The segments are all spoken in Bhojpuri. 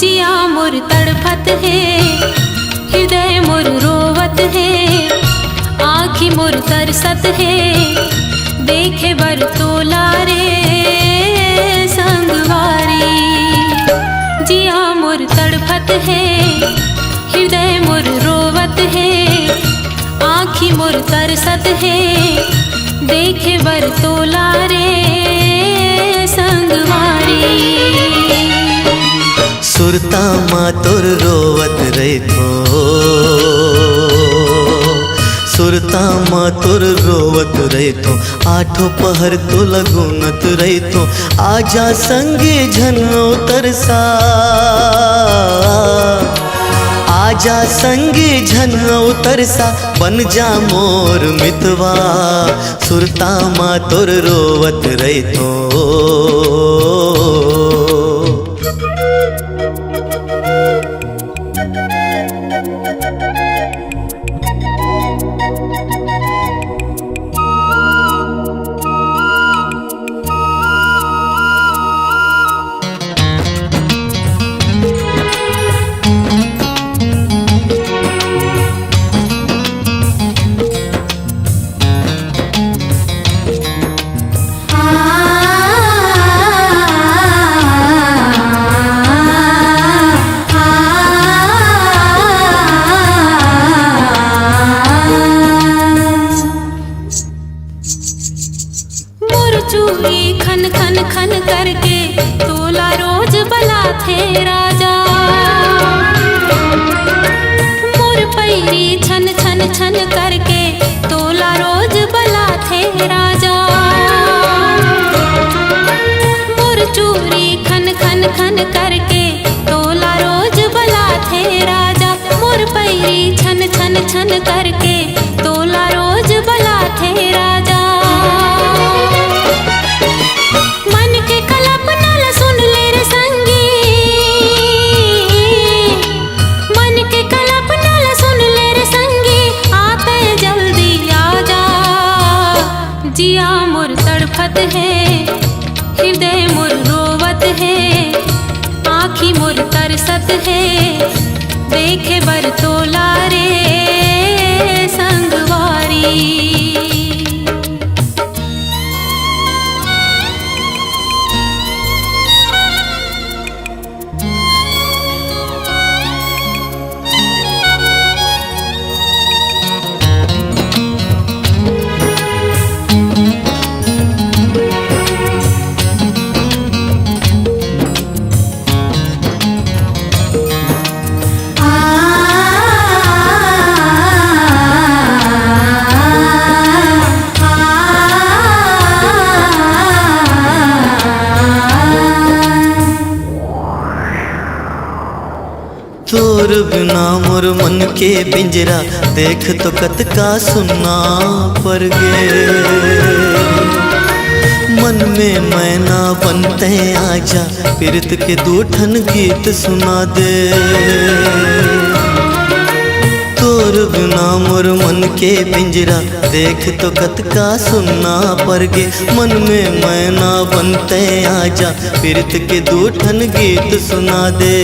जिया मोर तड़फत है, हृदय मोर रोवत है, आँखी मोर तरसत है, देखे बर तोला रे संगवारी। जिया मोर तड़फत है, हृदय मोर रोवत है, आँखी मोर तरसत है, देखे बर तोला रे संगवारी। सुरता माँ तोर रोवत रही थो, सुरता माँ तोर रोवत रही थो, आठों पहर तो लगुनत रही थो, आजा संगे झनो तरसा, आजा संगे झनो तरसा, बन जा मोर मितवा। सुरता माँ तोर रोवत रही थो। चूड़ी खन खन खन करके तोला रोज बला थे राजा। मोर पैरी छन छन छन करके तोला रोज बला थे राजा। मोर चूड़ी खन खन खन करके तोला रोज बला थे राजा। मोर पैरी छन छन छन करके तोला रोज बला थे राजा। जिया मोर तड़फत है, हृदय मोर रोवत है, आँखी मोर तरसत है, देखे बर तोला रे संगवारी। तोर बिना मोर मन के पिंजरा देख तो कत का सुनना पर गे। मन में मैना बनते आजा, पीरत के दूठन गीत सुना दे। तोर बिना मोर मन के पिंजरा देख तो कत का सुनना पर गे। मन में मैना बनते आजा, पीरत के दूठन गीत सुना दे।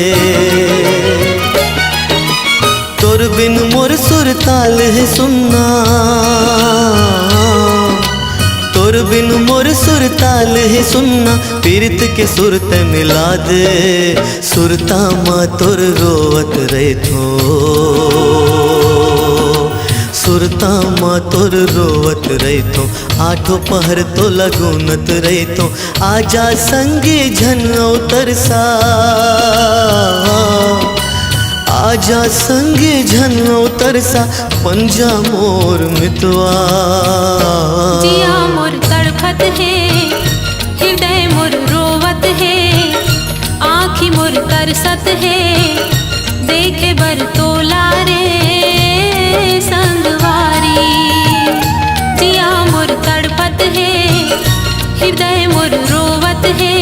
तोर बिन मोर सुर ताल है सुनना, तोर बिन मोर सुर ताल है सुनना, पीरत के सुर ते मिला दे। सुरता माँ तोर रोवत रहे थो, सुरता माँ तोर रोवत रहे थो, आठों पहर तो लगुनत रहे थो, आजा संगे झन तरसा, आजा संगे झन तरसा, पंजा मोर मितवा। जिया मोर तड़फत है, हृदय मोर तरसत है देखे बर तोला रे संगवारी। जिया मोर तड़पत है हृदय मोर रोवत है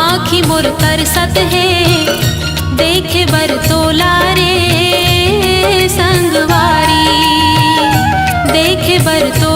आँखी मोर तरसत है देखे बर तोला रे संगवारी। देखे बर तो